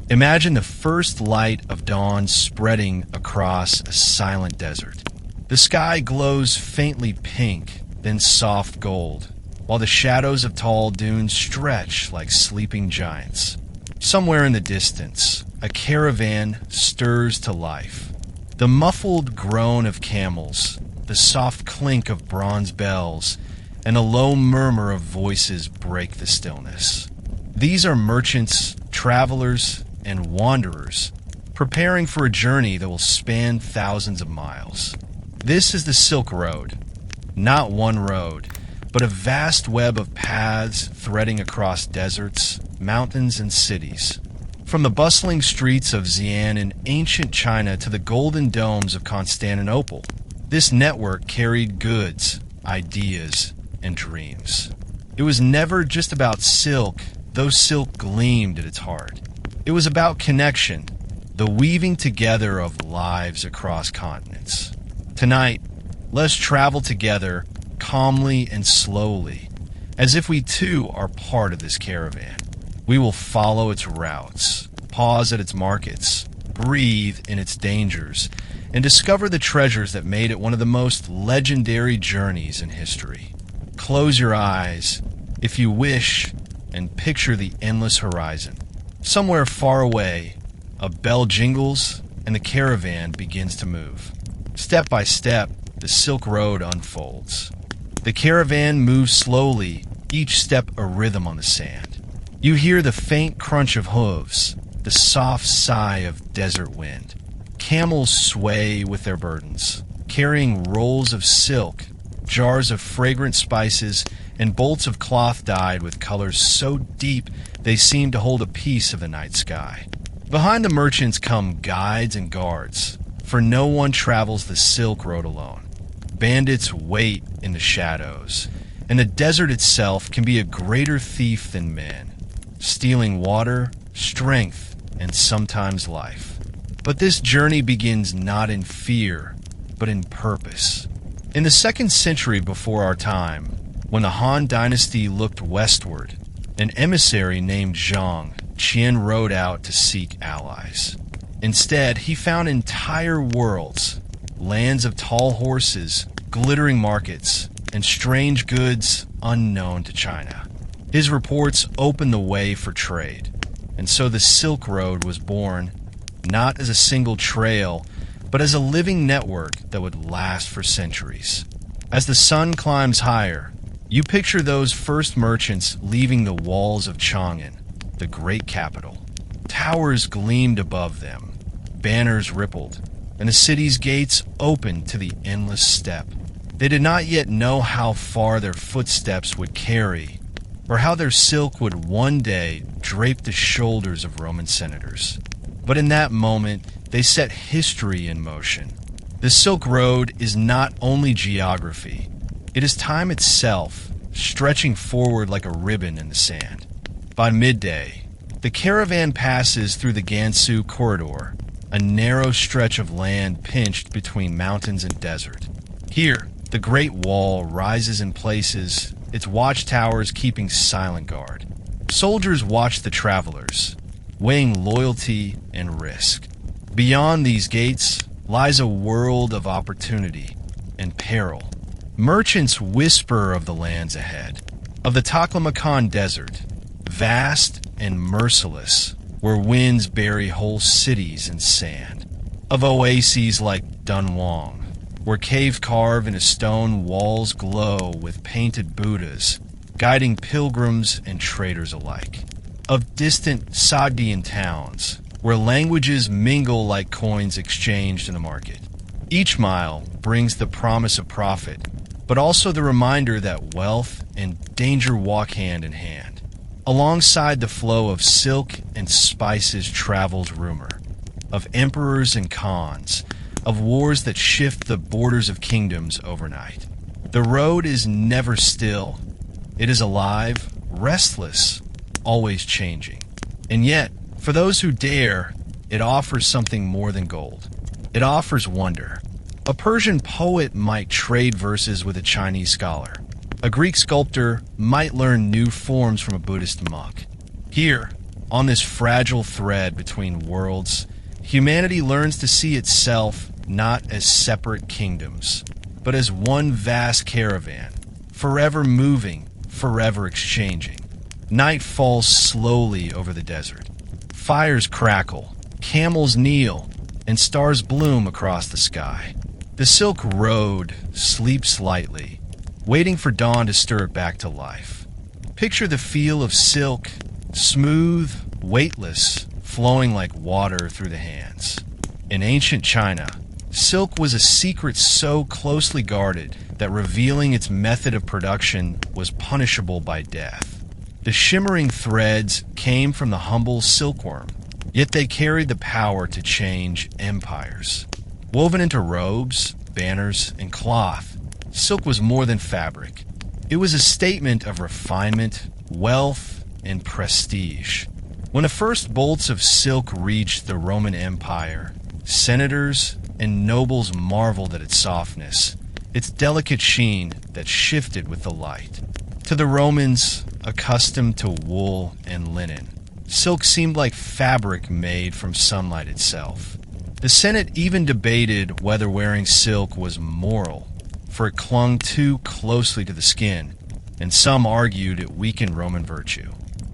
Imagine the first light of dawn spreading across a silent desert. The sky glows faintly pink, then soft gold, while the shadows of tall dunes stretch like sleeping giants. Somewhere in the distance, a caravan stirs to life. The muffled groan of camels, the soft clink of bronze bells, and a low murmur of voices break the stillness. These are merchants, travelers, and wanderers, preparing for a journey that will span thousands of miles. This is the Silk Road. Not one road, but a vast web of paths threading across deserts, mountains, and cities. From the bustling streets of Xi'an in ancient China to the golden domes of Constantinople, this network carried goods, ideas, and dreams. It was never just about silk, though silk gleamed at its heart. It was about connection, the weaving together of lives across continents. Tonight, let's travel together, calmly and slowly, as if we too are part of this caravan. We will follow its routes, pause at its markets, breathe in its dangers, and discover the treasures that made it one of the most legendary journeys in history. Close your eyes, if you wish, and picture the endless horizon. Somewhere far away, a bell jingles and the caravan begins to move. Step by step, the Silk Road unfolds. The caravan moves slowly, each step a rhythm on the sand. You hear the faint crunch of hooves, the soft sigh of desert wind. Camels sway with their burdens, carrying rolls of silk, jars of fragrant spices, and bolts of cloth dyed with colors so deep they seem to hold a piece of the night sky. Behind the merchants come guides and guards, for no one travels the Silk Road alone. Bandits wait in the shadows, and the desert itself can be a greater thief than men, stealing water, strength, and sometimes life. But this journey begins not in fear, but in purpose. In the 2nd century before our time, when the Han Dynasty looked westward, an emissary named Zhang Qian rode out to seek allies. Instead, he found entire worlds, lands of tall horses, glittering markets, and strange goods unknown to China. His reports opened the way for trade, and so the Silk Road was born, not as a single trail, but as a living network that would last for centuries. As the sun climbs higher, you picture those first merchants leaving the walls of Chang'an, the great capital. Towers gleamed above them, banners rippled, and the city's gates opened to the endless steppe. They did not yet know how far their footsteps would carry, or how their silk would one day drape the shoulders of Roman senators. But in that moment, they set history in motion. The Silk Road is not only geography, it is time itself, stretching forward like a ribbon in the sand. By midday, the caravan passes through the Gansu Corridor, a narrow stretch of land pinched between mountains and desert. Here, the Great Wall rises in places, its watchtowers keeping silent guard. Soldiers watch the travelers, weighing loyalty and risk. Beyond these gates lies a world of opportunity and peril. Merchants whisper of the lands ahead, of the Taklamakan Desert, vast and merciless, where winds bury whole cities in sand. Of oases like Dunhuang, where caves carved into stone walls glow with painted Buddhas, guiding pilgrims and traders alike. Of distant Sogdian towns, where languages mingle like coins exchanged in the market. Each mile brings the promise of profit, but also the reminder that wealth and danger walk hand in hand. Alongside the flow of silk and spices travels rumor, of emperors and khans, of wars that shift the borders of kingdoms overnight. The road is never still. It is alive, restless, always changing. And yet, for those who dare, it offers something more than gold. It offers wonder. A Persian poet might trade verses with a Chinese scholar. A Greek sculptor might learn new forms from a Buddhist monk. Here, On this fragile thread between worlds, humanity learns to see itself not as separate kingdoms, but as one vast caravan, forever moving, forever exchanging. Night falls slowly over the desert. Fires crackle, camels kneel, and stars bloom across the sky. The Silk Road sleeps lightly, waiting for dawn to stir it back to life. Picture the feel of silk, smooth, weightless, flowing like water through the hands. In ancient China, silk was a secret so closely guarded that revealing its method of production was punishable by death. The shimmering threads came from the humble silkworm, yet they carried the power to change empires. Woven into robes, banners, and cloth, silk was more than fabric. It was a statement of refinement, wealth, and prestige. When the first bolts of silk reached the Roman Empire, senators and nobles marveled at its softness, its delicate sheen that shifted with the light. To the Romans, accustomed to wool and linen, silk seemed like fabric made from sunlight itself. The Senate even debated whether wearing silk was moral, for it clung too closely to the skin, and some argued it weakened Roman virtue.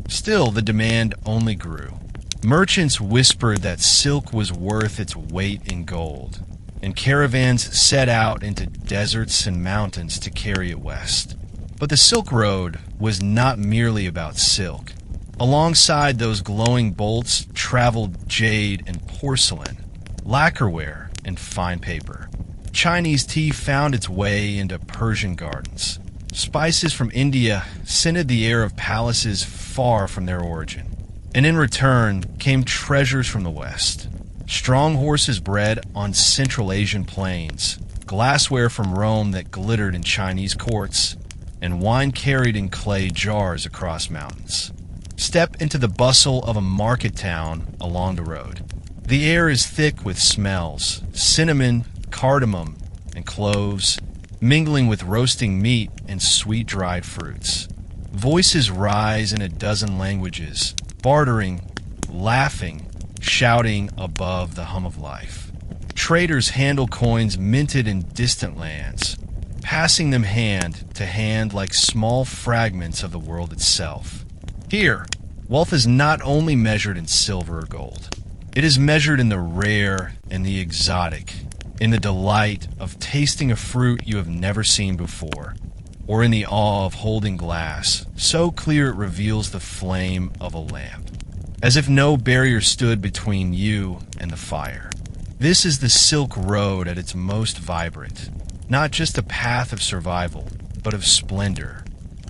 Still, the demand only grew. Merchants whispered that silk was worth its weight in gold, and caravans set out into deserts and mountains to carry it west. But the Silk Road was not merely about silk. Alongside those glowing bolts traveled jade and porcelain, lacquerware and fine paper. Chinese tea found its way into Persian gardens. Spices from India scented the air of palaces far from their origin. And in return came treasures from the West. Strong horses bred on Central Asian plains, glassware from Rome that glittered in Chinese courts, and wine carried in clay jars across mountains. Step into the bustle of a market town along the road. The air is thick with smells, cinnamon, cardamom, and cloves, mingling with roasting meat and sweet dried fruits. Voices rise in a dozen languages, bartering, laughing, shouting above the hum of life. Traders handle coins minted in distant lands, passing them hand to hand like small fragments of the world itself. Here, wealth is not only measured in silver or gold. It is measured in the rare and the exotic, in the delight of tasting a fruit you have never seen before, or in the awe of holding glass so clear it reveals the flame of a lamp, as if no barrier stood between you and the fire. This is the Silk Road at its most vibrant, not just a path of survival, but of splendor.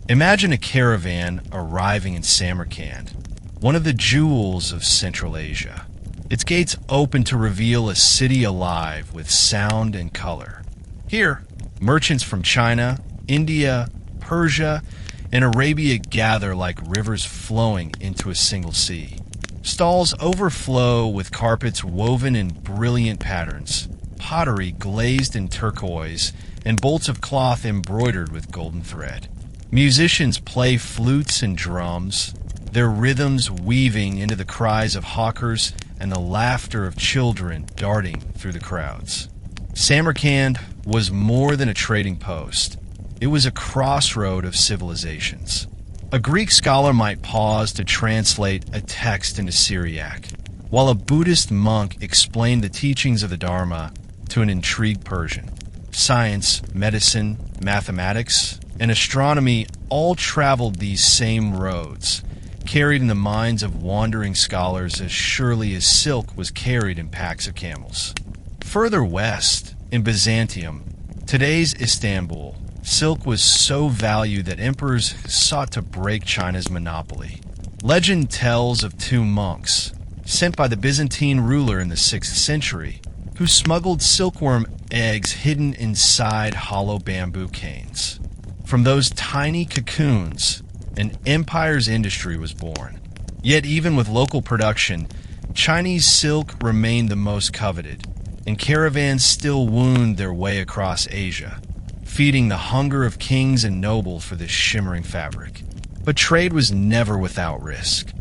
Imagine a caravan arriving in Samarkand, one of the jewels of Central Asia. Its gates open to reveal a city alive with sound and color. Here, merchants from China, India, Persia, and Arabia gather like rivers flowing into a single sea. Stalls overflow with carpets woven in brilliant patterns, pottery glazed in turquoise, and bolts of cloth embroidered with golden thread. Musicians play flutes and drums, their rhythms weaving into the cries of hawkers and the laughter of children darting through the crowds. Samarkand was more than a trading post. It was a crossroad of civilizations. A Greek scholar might pause to translate a text into Syriac, while a Buddhist monk explained the teachings of the Dharma to an intrigued Persian. Science, medicine, mathematics, and astronomy all traveled these same roads, carried in the minds of wandering scholars as surely as silk was carried in packs of camels. Further west, in Byzantium, today's Istanbul, silk was so valued that emperors sought to break China's monopoly. Legend tells of two monks, sent by the Byzantine ruler in the 6th century, who smuggled silkworm eggs hidden inside hollow bamboo canes. From those tiny cocoons, an empire's industry was born. Yet even with local production, Chinese silk remained the most coveted, and caravans still wound their way across Asia, feeding the hunger of kings and nobles for this shimmering fabric. But trade was never without risk.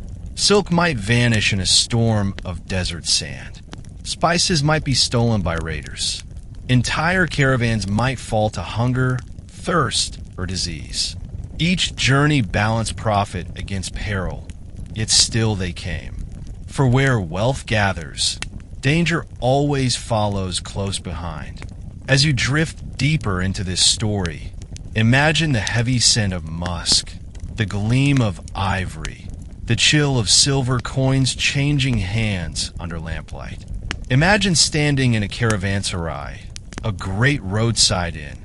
Silk might vanish in a storm of desert sand. Spices might be stolen by raiders. Entire caravans might fall to hunger, thirst, or disease. Each journey balanced profit against peril, yet still they came. For where wealth gathers, danger always follows close behind. As you drift deeper into this story, imagine the heavy scent of musk, the gleam of ivory, the chill of silver coins changing hands under lamplight. Imagine standing in a caravanserai, a great roadside inn,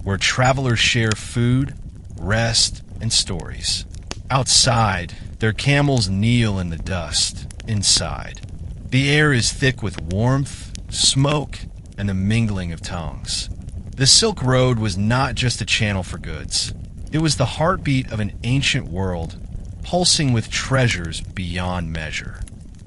where travelers share food, rest, and stories. Outside, their camels kneel in the dust. Inside, the air is thick with warmth, smoke, and the mingling of tongues. The Silk Road was not just a channel for goods. It was the heartbeat of an ancient world, pulsing with treasures beyond measure.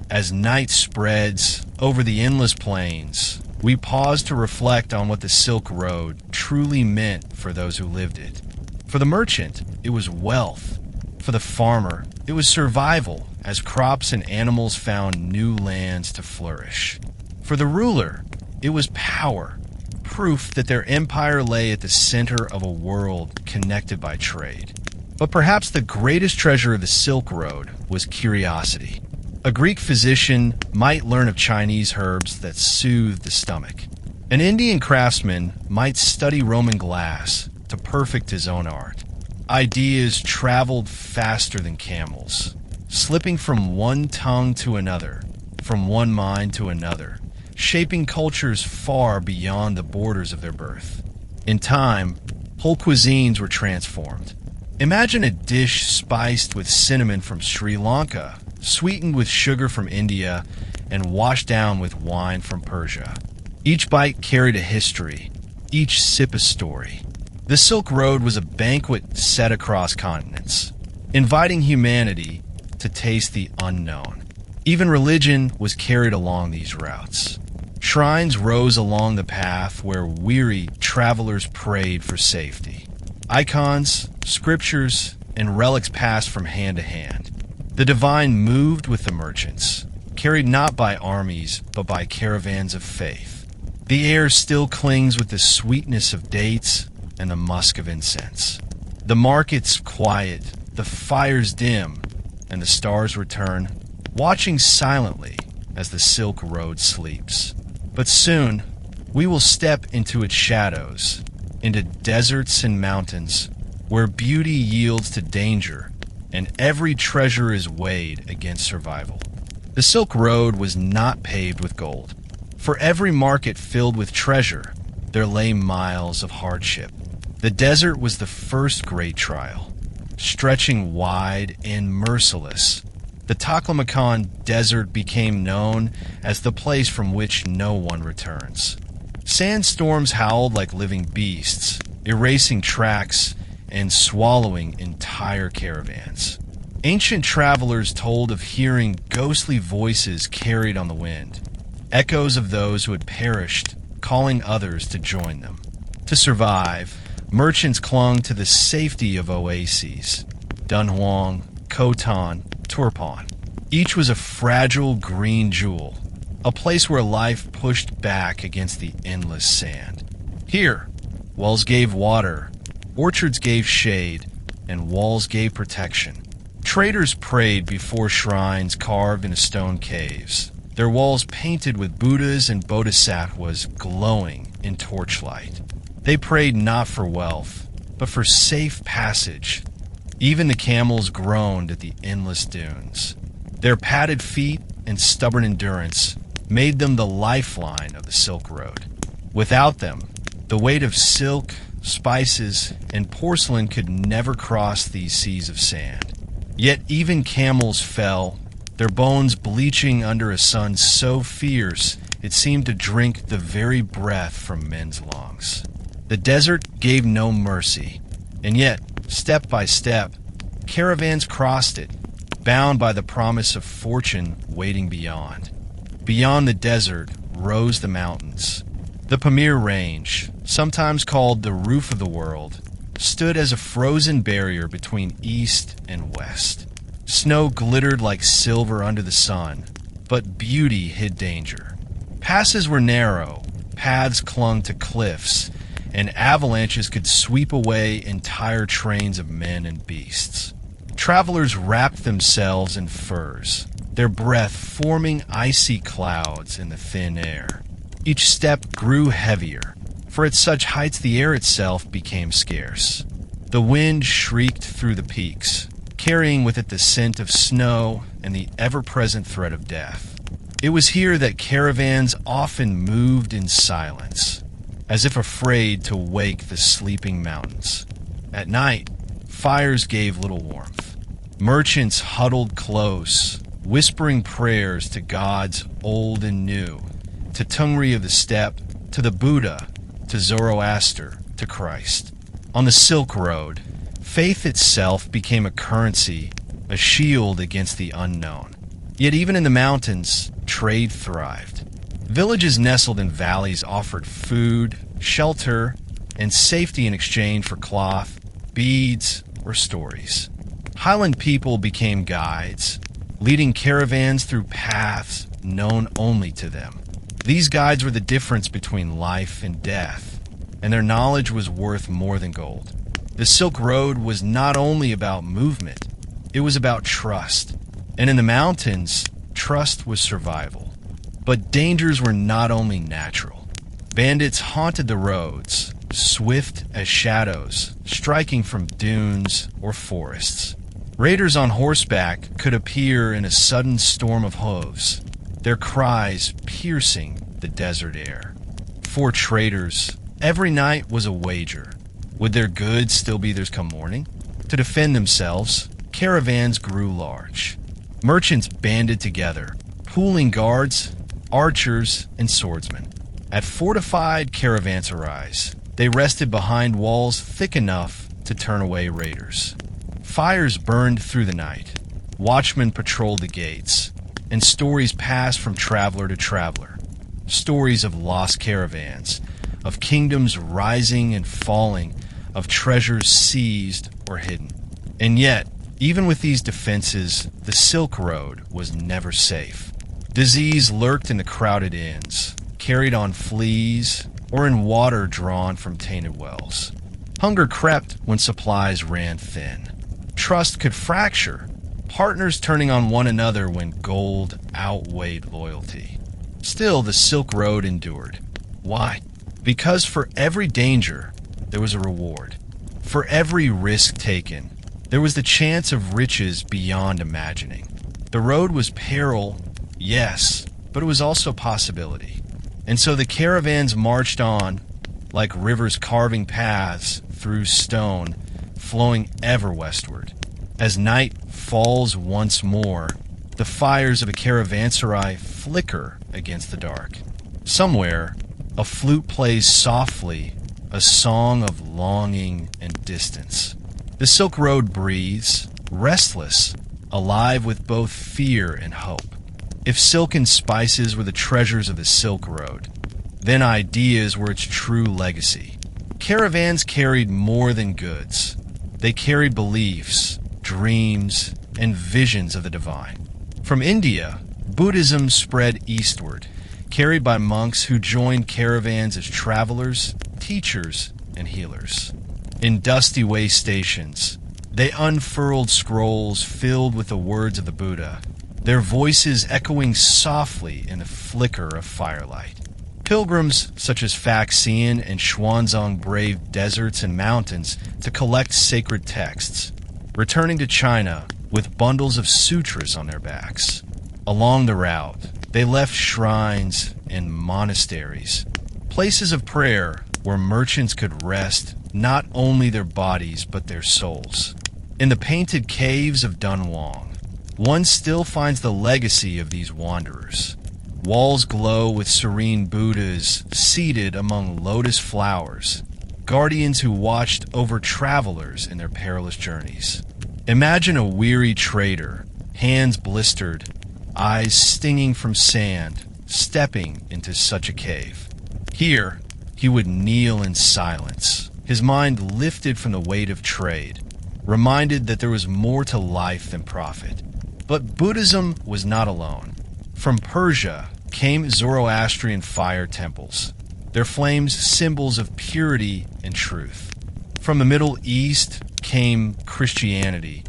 As night spreads over the endless plains, we pause to reflect on what the Silk Road truly meant for those who lived it. For the merchant, it was wealth. For the farmer, it was survival as crops and animals found new lands to flourish. For the ruler, it was power, proof that their empire lay at the center of a world connected by trade. But perhaps the greatest treasure of the Silk Road was curiosity. A Greek physician might learn of Chinese herbs that soothe the stomach. An Indian craftsman might study Roman glass to perfect his own art. Ideas traveled faster than camels, slipping from one tongue to another, from one mind to another, shaping cultures far beyond the borders of their birth. In time, whole cuisines were transformed. Imagine a dish spiced with cinnamon from Sri Lanka, sweetened with sugar from India, and washed down with wine from Persia. Each bite carried a history, each sip a story. The Silk Road was a banquet set across continents, inviting humanity to taste the unknown. Even religion was carried along these routes. Shrines rose along the path where weary travelers prayed for safety. Icons, scriptures, and relics passed from hand to hand. The divine moved with the merchants, carried not by armies, but by caravans of faith. The air still clings with the sweetness of dates and the musk of incense. The markets quiet, the fires dim, and the stars return, watching silently as the Silk Road sleeps. But soon, we will step into its shadows, into deserts and mountains, where beauty yields to danger, and every treasure is weighed against survival. The Silk Road was not paved with gold. For every market filled with treasure, there lay miles of hardship. The desert was the first great trial, stretching wide and merciless. The Taklamakan Desert became known as the place from which no one returns. Sandstorms howled like living beasts, erasing tracks and swallowing entire caravans. Ancient travelers told of hearing ghostly voices carried on the wind, echoes of those who had perished, calling others to join them. To survive, merchants clung to the safety of oases, Dunhuang, Khotan, Turpan. Each was a fragile green jewel, a place where life pushed back against the endless sand. Here, wells gave water, orchards gave shade, and walls gave protection. Traders prayed before shrines carved in stone caves, their walls painted with Buddhas and Bodhisattvas glowing in torchlight. They prayed not for wealth, but for safe passage. Even the camels groaned at the endless dunes. Their padded feet and stubborn endurance made them the lifeline of the Silk Road. Without them, the weight of silk, spices, and porcelain could never cross these seas of sand. Yet even camels fell, their bones bleaching under a sun so fierce it seemed to drink the very breath from men's lungs. The desert gave no mercy, and yet, step by step, caravans crossed it, bound by the promise of fortune waiting beyond. Beyond the desert rose the mountains. The Pamir Range, sometimes called the roof of the world, stood as a frozen barrier between east and west. Snow glittered like silver under the sun, but beauty hid danger. Passes were narrow, paths clung to cliffs, and avalanches could sweep away entire trains of men and beasts. Travelers wrapped themselves in furs, their breath forming icy clouds in the thin air. Each step grew heavier, for at such heights the air itself became scarce. The wind shrieked through the peaks, carrying with it the scent of snow and the ever-present threat of death. It was here that caravans often moved in silence, as if afraid to wake the sleeping mountains. At night, fires gave little warmth. Merchants huddled close, whispering prayers to gods old and new, to Tungri of the steppe, to the Buddha, to Zoroaster, to Christ. On the Silk Road, faith itself became a currency, a shield against the unknown. Yet even in the mountains, trade thrived. Villages nestled in valleys offered food, shelter, and safety in exchange for cloth, beads, or stories. Highland people became guides, leading caravans through paths known only to them. These guides were the difference between life and death, and their knowledge was worth more than gold. The Silk Road was not only about movement, it was about trust. And in the mountains, trust was survival. But dangers were not only natural. Bandits haunted the roads, swift as shadows, striking from dunes or forests. Raiders on horseback could appear in a sudden storm of hooves, their cries piercing the desert air. For traders, every night was a wager. Would their goods still be theirs come morning? To defend themselves, caravans grew large. Merchants banded together, pooling guards, archers, and swordsmen. At fortified caravanserais, they rested behind walls thick enough to turn away raiders. Fires burned through the night. Watchmen patrolled the gates, and stories passed from traveler to traveler. Stories of lost caravans, of kingdoms rising and falling, of treasures seized or hidden. And yet, even with these defenses, the Silk Road was never safe. Disease lurked in the crowded inns, carried on fleas, or in water drawn from tainted wells. Hunger crept when supplies ran thin. Trust could fracture, partners turning on one another when gold outweighed loyalty. Still, the Silk Road endured. Why? Because for every danger, there was a reward. For every risk taken, there was the chance of riches beyond imagining. The road was peril, yes, but it was also possibility. And so the caravans marched on, like rivers carving paths through stone, flowing ever westward. As night falls once more, the fires of a caravanserai flicker against the dark. Somewhere, a flute plays softly, a song of longing and distance. The Silk Road breathes, restless, alive with both fear and hope. If silken spices were the treasures of the Silk Road, then ideas were its true legacy. Caravans carried more than goods. They carried beliefs, dreams, and visions of the divine. From India, Buddhism spread eastward, carried by monks who joined caravans as travelers, teachers, and healers. In dusty way stations, they unfurled scrolls filled with the words of the Buddha, their voices echoing softly in the flicker of firelight. Pilgrims such as Faxian and Xuanzang braved deserts and mountains to collect sacred texts, returning to China with bundles of sutras on their backs. Along the route, they left shrines and monasteries, places of prayer where merchants could rest not only their bodies but their souls. In the painted caves of Dunhuang, one still finds the legacy of these wanderers. Walls glow with serene Buddhas seated among lotus flowers, guardians who watched over travelers in their perilous journeys. Imagine a weary trader, hands blistered, eyes stinging from sand, stepping into such a cave. Here, he would kneel in silence, his mind lifted from the weight of trade, reminded that there was more to life than profit. But Buddhism was not alone. From Persia came Zoroastrian fire temples, their flames symbols of purity and truth. From the Middle East came Christianity,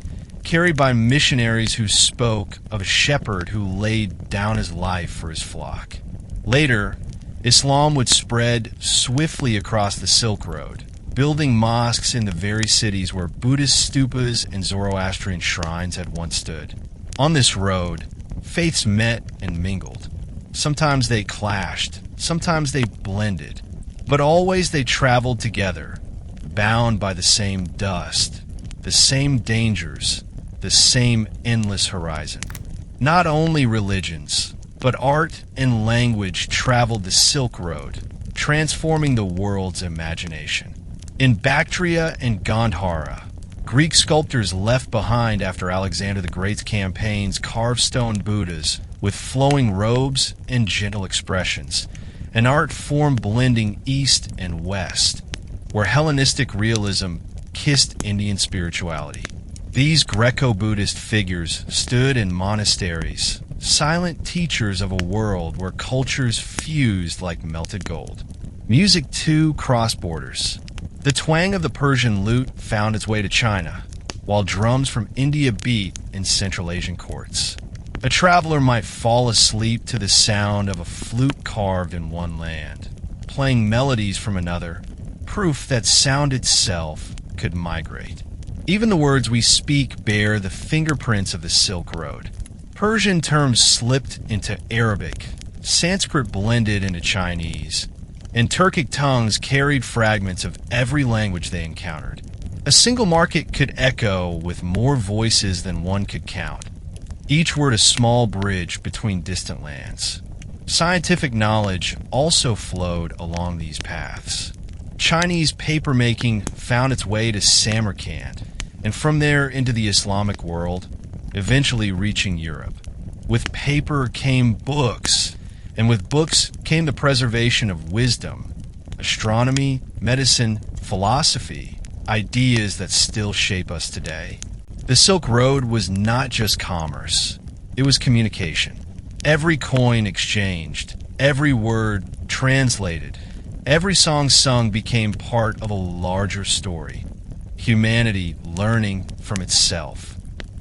carried by missionaries who spoke of a shepherd who laid down his life for his flock. Later, Islam would spread swiftly across the Silk Road, building mosques in the very cities where Buddhist stupas and Zoroastrian shrines had once stood. On this road, faiths met and mingled. Sometimes they clashed, sometimes they blended, but always they traveled together, bound by the same dust, the same dangers, the same endless horizon. Not only religions, but art and language traveled the Silk Road, transforming the world's imagination. In Bactria and Gandhara, Greek sculptors left behind after Alexander the Great's campaigns carved stone Buddhas with flowing robes and gentle expressions, an art form blending East and West, where Hellenistic realism kissed Indian spirituality. These Greco-Buddhist figures stood in monasteries, silent teachers of a world where cultures fused like melted gold. Music, too, crossed borders. The twang of the Persian lute found its way to China, while drums from India beat in Central Asian courts. A traveler might fall asleep to the sound of a flute carved in one land, playing melodies from another, proof that sound itself could migrate. Even the words we speak bear the fingerprints of the Silk Road. Persian terms slipped into Arabic, Sanskrit blended into Chinese, and Turkic tongues carried fragments of every language they encountered. A single market could echo with more voices than one could count, each word a small bridge between distant lands. Scientific knowledge also flowed along these paths. Chinese papermaking found its way to Samarkand, and from there into the Islamic world, eventually reaching Europe. With paper came books, and with books came the preservation of wisdom, astronomy, medicine, philosophy, ideas that still shape us today. The Silk Road was not just commerce, it was communication. Every coin exchanged, every word translated, every song sung became part of a larger story. Humanity learning from itself.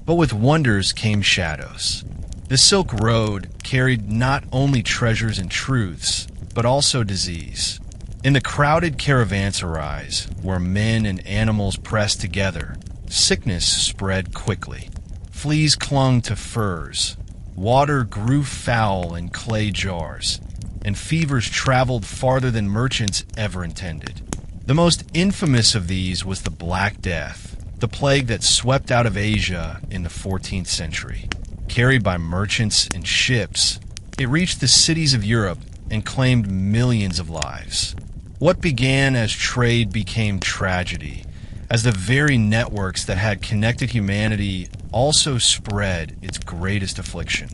But with wonders came shadows. The Silk Road carried not only treasures and truths, but also disease. In the crowded caravanserais, where men and animals pressed together, sickness spread quickly. Fleas clung to furs, water grew foul in clay jars, and fevers traveled farther than merchants ever intended. The most infamous of these was the Black Death, the plague that swept out of Asia in the 14th century. Carried by merchants and ships, it reached the cities of Europe and claimed millions of lives. What began as trade became tragedy, as the very networks that had connected humanity also spread its greatest affliction.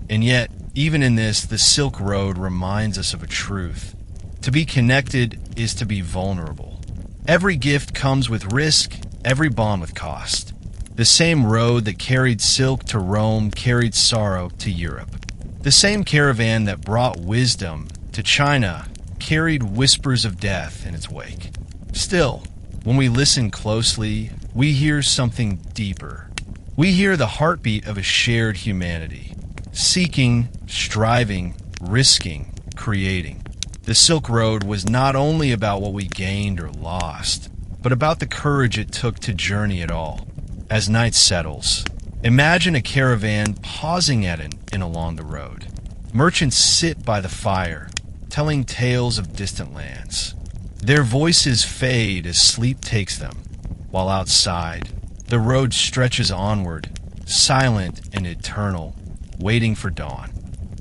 And yet, even in this, the Silk Road reminds us of a truth. To be connected is to be vulnerable. Every gift comes with risk, every bond with cost. The same road that carried silk to Rome carried sorrow to Europe. The same caravan that brought wisdom to China carried whispers of death in its wake. Still, when we listen closely, we hear something deeper. We hear the heartbeat of a shared humanity, seeking, striving, risking, creating. The Silk Road was not only about what we gained or lost, but about the courage it took to journey at all. As night settles, imagine a caravan pausing at an inn along the road. Merchants sit by the fire, telling tales of distant lands. Their voices fade as sleep takes them, while outside, the road stretches onward, silent and eternal, waiting for dawn.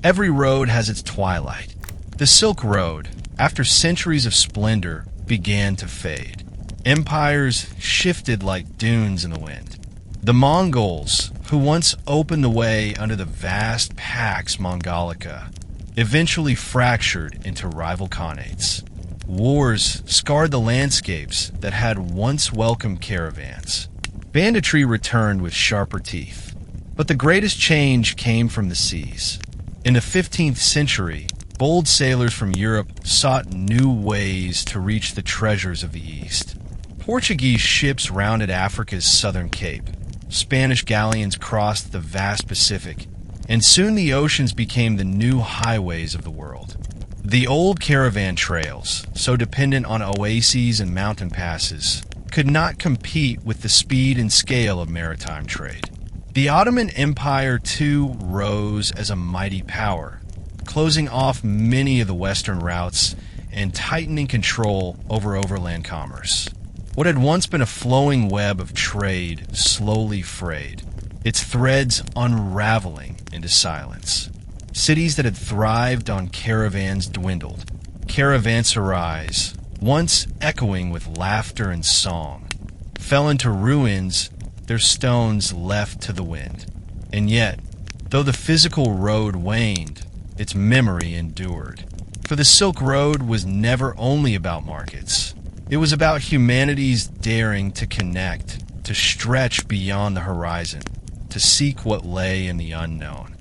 Every road has its twilight. The Silk Road, after centuries of splendor, began to fade. Empires shifted like dunes in the wind. The Mongols, who once opened the way under the vast Pax Mongolica, eventually fractured into rival khanates. Wars scarred the landscapes that had once welcomed caravans. Banditry returned with sharper teeth. But the greatest change came from the seas. In the 15th century, bold sailors from Europe sought new ways to reach the treasures of the East. Portuguese ships rounded Africa's southern cape. Spanish galleons crossed the vast Pacific, and soon the oceans became the new highways of the world. The old caravan trails, so dependent on oases and mountain passes, could not compete with the speed and scale of maritime trade. The Ottoman Empire, too, rose as a mighty power, closing off many of the western routes and tightening control over overland commerce. What had once been a flowing web of trade slowly frayed, its threads unraveling into silence. Cities that had thrived on caravans dwindled. Caravanserais, once echoing with laughter and song, fell into ruins, their stones left to the wind. And yet, though the physical road waned, its memory endured. For the Silk Road was never only about markets. It was about humanity's daring to connect, to stretch beyond the horizon, to seek what lay in the unknown.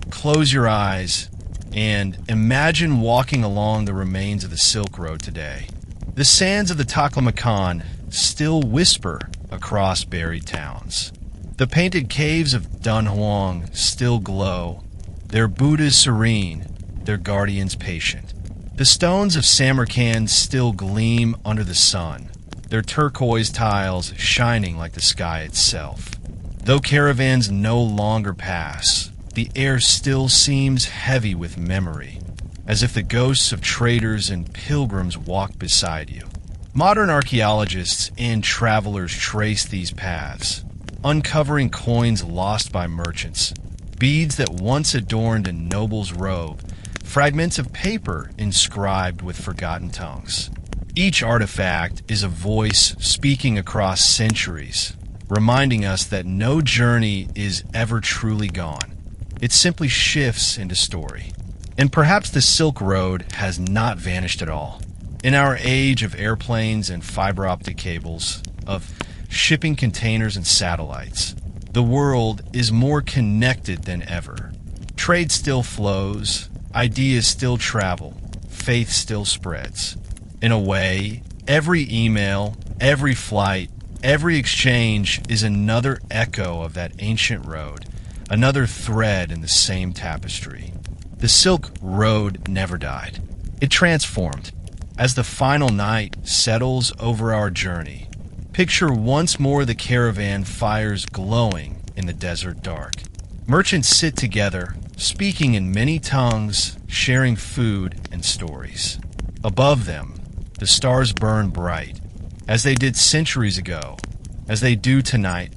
Close your eyes and imagine walking along the remains of the Silk Road today. The sands of the Taklamakan still whisper across buried towns. The painted caves of Dunhuang still glow, their Buddhas serene, their guardians patient. The stones of Samarkand still gleam under the sun, their turquoise tiles shining like the sky itself. Though caravans no longer pass, the air still seems heavy with memory, as if the ghosts of traders and pilgrims walk beside you. Modern archaeologists and travelers trace these paths, uncovering coins lost by merchants, beads that once adorned a noble's robe, fragments of paper inscribed with forgotten tongues. Each artifact is a voice speaking across centuries, reminding us that no journey is ever truly gone. It simply shifts into story. And perhaps the Silk Road has not vanished at all. In our age of airplanes and fiber optic cables, of shipping containers and satellites, the world is more connected than ever. Trade still flows, ideas still travel, faith still spreads. In a way, every email, every flight, every exchange is another echo of that ancient road, another thread in the same tapestry. The Silk Road never died. It transformed. As the final night settles over our journey, picture once more the caravan fires glowing in the desert dark. Merchants sit together, speaking in many tongues, sharing food and stories. Above them, the stars burn bright, as they did centuries ago, as they do tonight,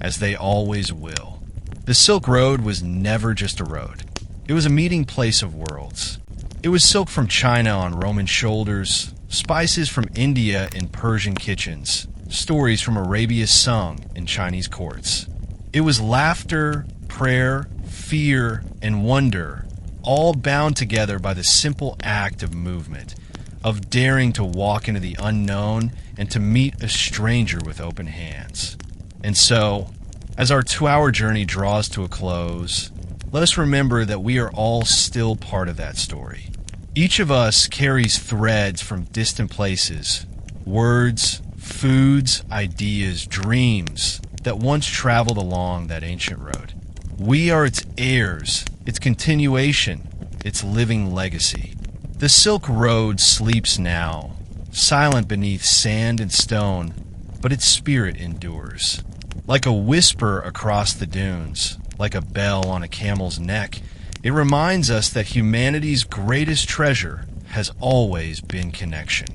as they always will. The Silk Road was never just a road. It was a meeting place of worlds. It was silk from China on Roman shoulders, spices from India in Persian kitchens, stories from Arabia sung in Chinese courts. It was laughter, prayer, fear, and wonder, all bound together by the simple act of movement, of daring to walk into the unknown and to meet a stranger with open hands. And so, as our 2-hour journey draws to a close, let us remember that we are all still part of that story. Each of us carries threads from distant places, words, foods, ideas, dreams that once traveled along that ancient road. We are its heirs, its continuation, its living legacy. The Silk Road sleeps now, silent beneath sand and stone, but its spirit endures. Like a whisper across the dunes, like a bell on a camel's neck, it reminds us that humanity's greatest treasure has always been connection.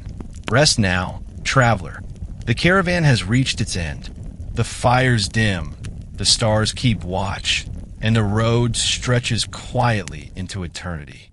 Rest now, traveler. The caravan has reached its end. The fires dim, the stars keep watch, and the road stretches quietly into eternity.